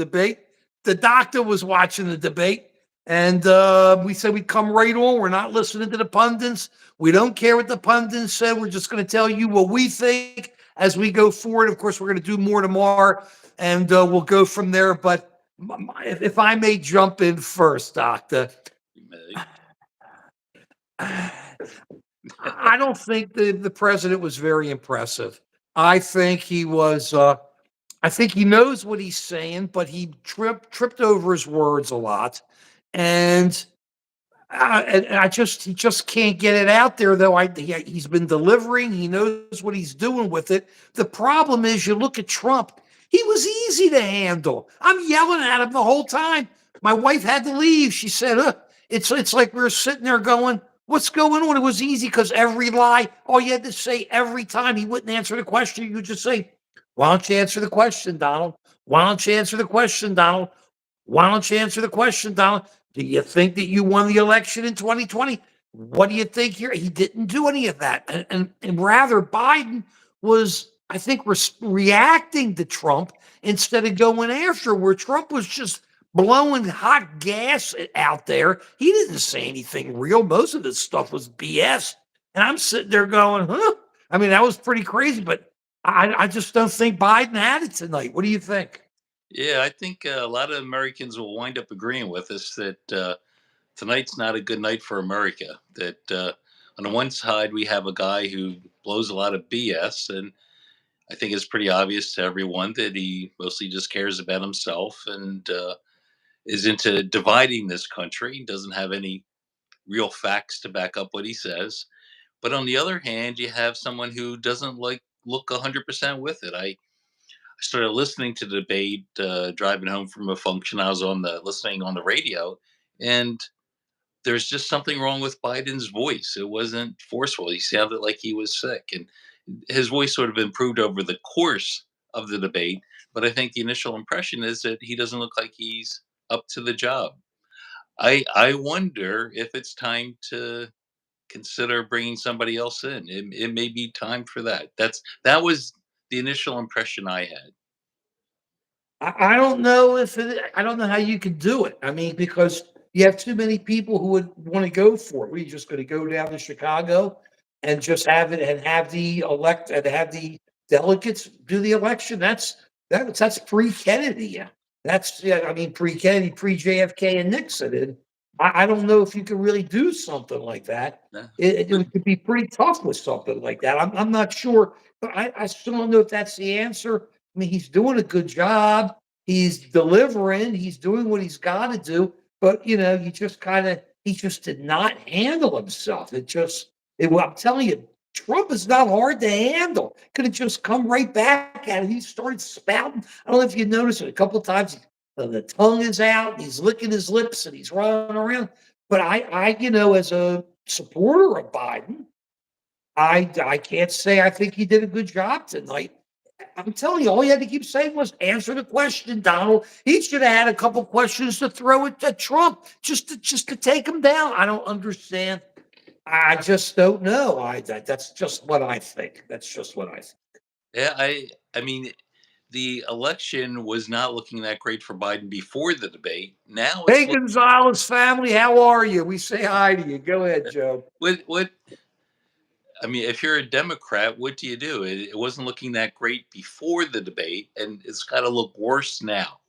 debate. The doctor was watching the debate, and we said we'd come right on. We're not listening to the pundits. We don't care what the pundits said. We're just going to tell you what we think as we go forward. Of course, we're going to do more tomorrow, and we'll go from there. But if I may jump in first, Doctor, I don't think the president was very impressive. I think he was. I think he knows what he's saying, but he tripped over his words a lot, and he just can't get it out there. Though he's been delivering. He knows what he's doing with it. The problem is, you look at Trump. He was easy to handle. I'm yelling at him the whole time. My wife had to leave. She said, it's like we were sitting there going, what's going on? It was easy because every lie, all you had to say every time he wouldn't answer the question, you would just say, why don't you answer the question, Donald? Why don't you answer the question, Donald? Why don't you answer the question, Donald? Do you think that you won the election in 2020? What do you think here? He didn't do any of that. And rather, Biden was, I think, reacting to Trump instead of going after, where Trump was just blowing hot gas out there. He didn't say anything real. Most of this stuff was BS. And I'm sitting there going, huh? I mean, that was pretty crazy, but I just don't think Biden had it tonight. What do you think? Yeah, I think a lot of Americans will wind up agreeing with us that tonight's not a good night for America. That on the one side, we have a guy who blows a lot of BS, and I think it's pretty obvious to everyone that he mostly just cares about himself and is into dividing this country, doesn't have any real facts to back up what he says. But on the other hand, you have someone who doesn't like look 100% with it. I started listening to the debate driving home from a function. I was on the listening on the radio, and there's just something wrong with Biden's voice. It wasn't forceful. He sounded like he was sick, and his voice sort of improved over the course of the debate. But I think the initial impression is that he doesn't look like he's up to the job. I wonder if it's time to consider bringing somebody else in. It may be time for that. That was the initial impression I had. I don't know I don't know how you could do it. I mean, because you have too many people who would want to go for it. We're just going to go down to Chicago and just have it and have the elect and have the delegates do the election. That's pre-Kennedy. That's yeah. I mean, pre-Kennedy, pre-JFK and Nixon. And I don't know if you could really do something like that. Yeah. It could be pretty tough with something like that. I'm not sure, but I still don't know if that's the answer. I mean, he's doing a good job. He's delivering. He's doing what he's got to do. But you just he just did not handle himself. Well, I'm telling you, Trump is not hard to handle. Could have just come right back at him. He started spouting. I don't know if you noticed it a couple of times. The tongue is out. And he's licking his lips and he's running around. But as a supporter of Biden, I can't say I think he did a good job tonight. I'm telling you, all he had to keep saying was answer the question, Donald. He should have had a couple questions to throw at Trump just to take him down. I don't understand. I just don't know. That's just what I think. That's just what I think. Yeah, I mean, the election was not looking that great for Biden before the debate. Now Hey, it's look Gonzalez family, how are you? We say hi to you. Go ahead, Joe. what I mean, if you're a Democrat, what do you do? It wasn't looking that great before the debate, and it's got to look worse now.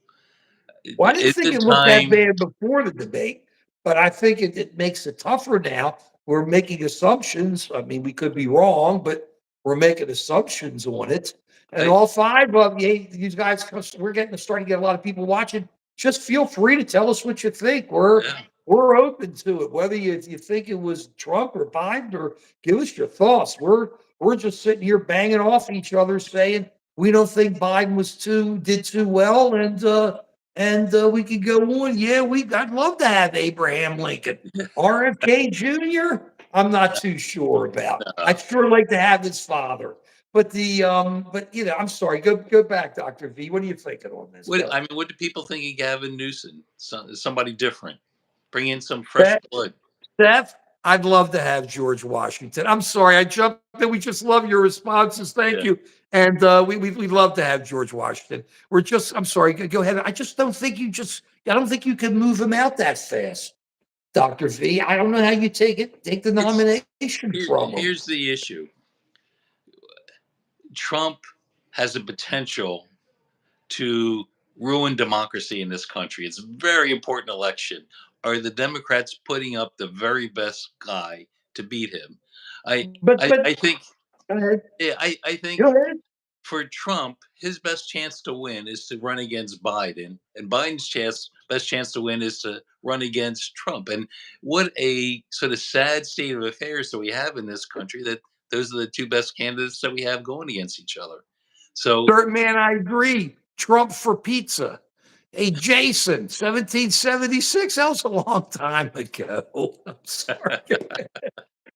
Well, I didn't Is think it it looked that time? bad before the debate, but I think it makes it tougher now. We're making assumptions. I mean, we could be wrong, but we're making assumptions on it. And I, all five of you, these guys, we're starting to get a lot of people watching. Just feel free to tell us what you think. yeah. We're open to it, whether you think it was Trump or Biden, or give us your thoughts. We're just sitting here banging off each other, saying we don't think Biden did too well, and we could go on. Yeah, I'd love to have Abraham Lincoln. RFK Jr., I'm not too sure about. Uh, I'd sure like to have his father. But I'm sorry. Go back, Dr. V. What are you thinking on this? what Go. I mean, what do people think of Gavin Newsom? Somebody different. Bring in some fresh Steph, blood. Steph, I'd love to have George Washington. I'm sorry, I jumped in. We just love your responses. Thank Yeah. you. And we love to have George Washington. I'm sorry, go ahead. I just don't think I don't think you can move him out that fast, Dr. V. I don't know how you take the It's nomination from him. here's the issue. Trump has the potential to ruin democracy in this country. It's a very important election. Are the Democrats putting up the very best guy to beat him? I But I think go ahead. yeah, I think Go ahead. for Trump, his best chance to win is to run against Biden, and Biden's best chance to win is to run against Trump. And what a sort of sad state of affairs that we have in this country that those are the two best candidates that we have going against each other. So Third man, I agree. Trump for pizza. Hey, Jason, 1776. That was a long time ago. I'm sorry.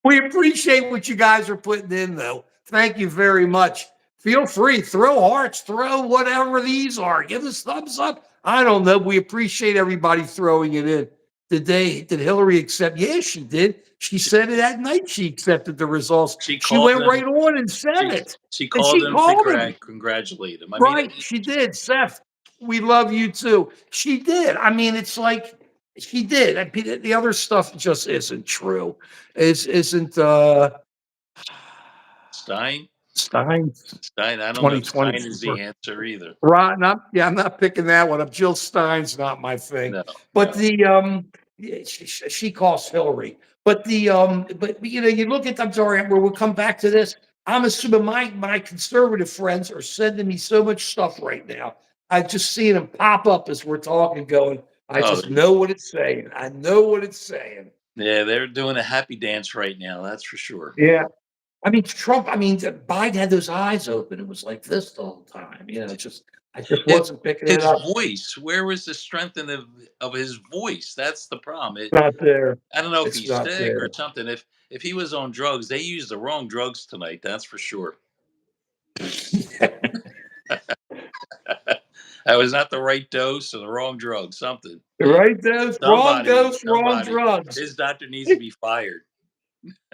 We appreciate what you guys are putting in, though. Thank you very much. Feel free, throw hearts, throw whatever these are. Give us thumbs up. I don't know. We appreciate everybody throwing it in. Did Hillary accept? Yeah, she did. She said it that night. She accepted the results. she She called went him. right on and said She, it. she And called she him to called him. congratulate him. I mean, Right, she did. Seth, we love you too. She did. I mean, it's like she did. I mean, the other stuff just isn't true. Isn't Stein. Stein Stein. I don't know if Stein is the 2024. answer either. Right. I'm not picking that one up. Jill Stein's not my thing. No. But no. the yeah, she calls Hillary. But but you look at, I'm sorry, we'll come back to this. I'm assuming my conservative friends are sending me so much stuff right now. I've just seen them pop up as we're talking, going, I Oh, just know what it's saying. I know what it's saying. yeah, they're doing a happy dance right now. That's for sure. Yeah. I mean, Trump, I mean, Biden had those eyes open. It was like this the whole time. I just His, wasn't picking it his up. voice. Where was the strength of his voice? That's the problem. Not there. I don't know if It's he's not sick or there. something. If he was on drugs, they used the wrong drugs tonight. That's for sure. That was not the right dose or the wrong drug. Something. Right dose, wrong dose, wrong Somebody. drugs. His doctor needs to be fired.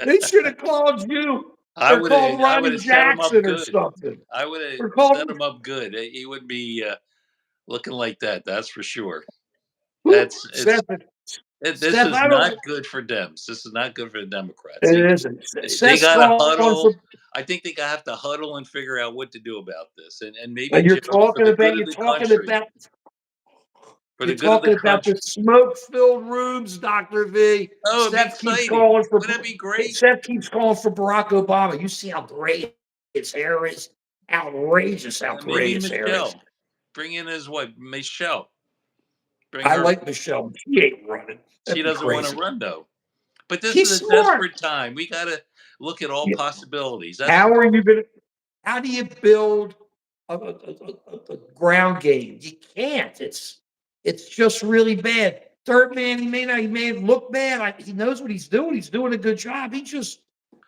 They should have called you I or would called have. I would Ronnie have set him up Jackson or good. something. I would have Or called set him up good. He would be looking like that. That's for sure. who? This Seth, is I not don't. good for Dems. This is not good for the Democrats. It isn't. They Seth's got to calling huddle. for. I think they have to huddle and figure out what to do about this. And maybe You're Joe, for talking the about. good of You're the talking country, about. for You're the good of the talking about the country. smoke-filled rooms, Dr. V. Oh, it'd be Seth keeps exciting. calling for. Wouldn't that be great? Seth keeps calling for Barack Obama. You see how great his hair is? Outrageous how great Maybe his hair is. Michelle. Bring in his wife, Michelle. Bring I her. like Michelle. She ain't running. She That'd be doesn't want to crazy. run though. But this She's is a smart. desperate time. We got to look at all Yeah. possibilities. That's How are you gonna? How do you build a ground game? You can't. It's just really bad. Third man, he may look bad. He knows what he's doing. He's doing a good job. He just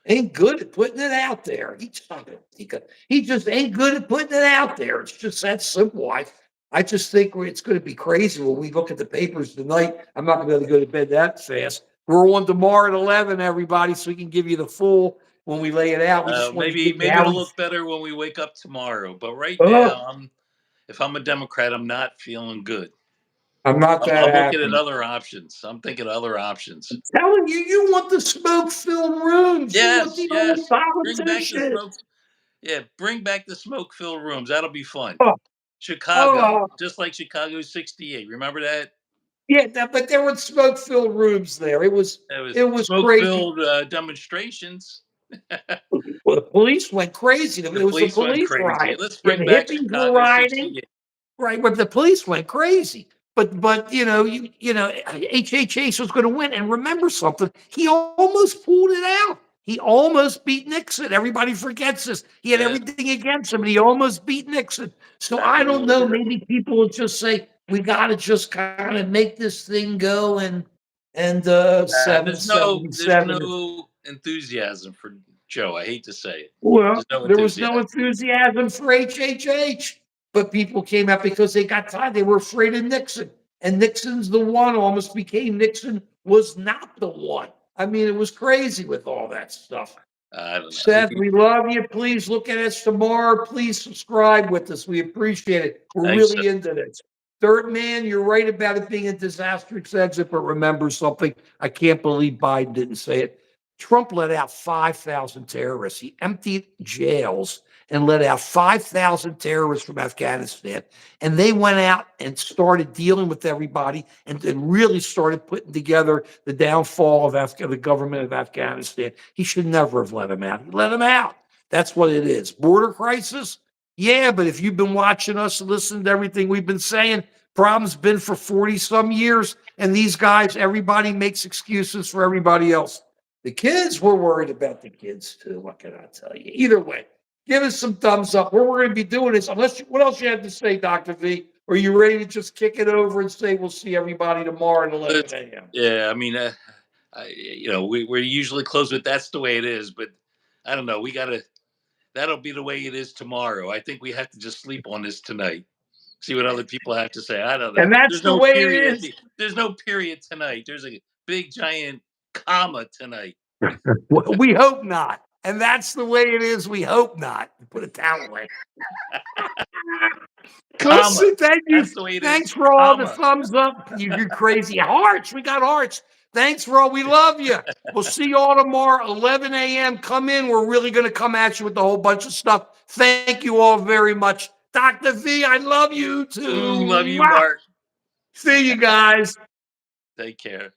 ain't good at putting it out there. He just ain't good at putting it out there. It's just that simple. I just think it's going to be crazy when we look at the papers tonight. I'm not going to be able to go to bed that fast. We're on tomorrow at 11, everybody, so we can give you the full when we lay it out. We just want to maybe give you it'll how look better when we wake up tomorrow. But right oh, now, if I'm a Democrat, I'm not feeling good. I'm not that I'm looking at happy. other options. I'm thinking other options. Telling you, you want the smoke-filled rooms. You want Yes, the old yes. Bring back the politician. smoke. Yeah, bring back the smoke-filled rooms. That'll be fun. Oh, Chicago, oh, just like Chicago '68. Remember that? yeah, but there were smoke-filled rooms there. It was crazy. Smoke-filled demonstrations. Well, the police went crazy. It The was a police went police crazy. riot. Let's Yeah, the bring back hippies were Chicago rioting. '68. Right, but the police went crazy. But HHH was going to win. And remember something, he almost pulled it out. He almost beat Nixon. Everybody forgets this. He had Yeah. everything against him, and he almost beat Nixon. So I don't know. Maybe people will just say we got to just kind of make this thing go and There's no 777. enthusiasm for Joe. I hate to say it. Well, There's no there was no enthusiasm. enthusiasm for HHH, but people came out because they got tired. They were afraid of Nixon, and Nixon's the one. Almost became Nixon was not the one. I mean, it was crazy with all that stuff. I don't know. Seth, we love you. Please look at us tomorrow. Please subscribe with us. We appreciate it. We're Thanks. really into this. Third man, you're right about it being a disastrous exit, but remember something. I can't believe Biden didn't say it. Trump let out 5,000 terrorists. He emptied jails and let out 5,000 terrorists from Afghanistan. And they went out and started dealing with everybody and really started putting together the downfall of the government of Afghanistan. He should never have let him out. He let him out. That's what it is. Border crisis? Yeah, but if you've been watching us and listening to everything we've been saying, problem's been for 40 some years. And these guys, everybody makes excuses for everybody else. The kids, we're worried about the kids too. What can I tell you? Either way, give us some thumbs up. What we're going to be doing is, what else you have to say, Dr. V? Or are you ready to just kick it over and say we'll see everybody tomorrow at 11 a.m.? Yeah, I mean, we're usually close with that's the way it is, but I don't know. That'll be the way it is tomorrow. I think we have to just sleep on this tonight. See what other people have to say. I don't know. And that's There's the no way period. it is. There's no period tonight. There's a big giant comma tonight. Well, we hope not. And that's the way it is. We hope not. Put it that way. Listen, thank you. That's the way it Thanks is. for all the Comma. thumbs up. You're crazy. Hearts. We got hearts. Thanks for all. We love you. We'll see you all tomorrow, 11 a.m. Come in. We're really going to come at you with a whole bunch of stuff. Thank you all very much. Dr. V, I love you too. Love you, Mark. See you guys. Take care.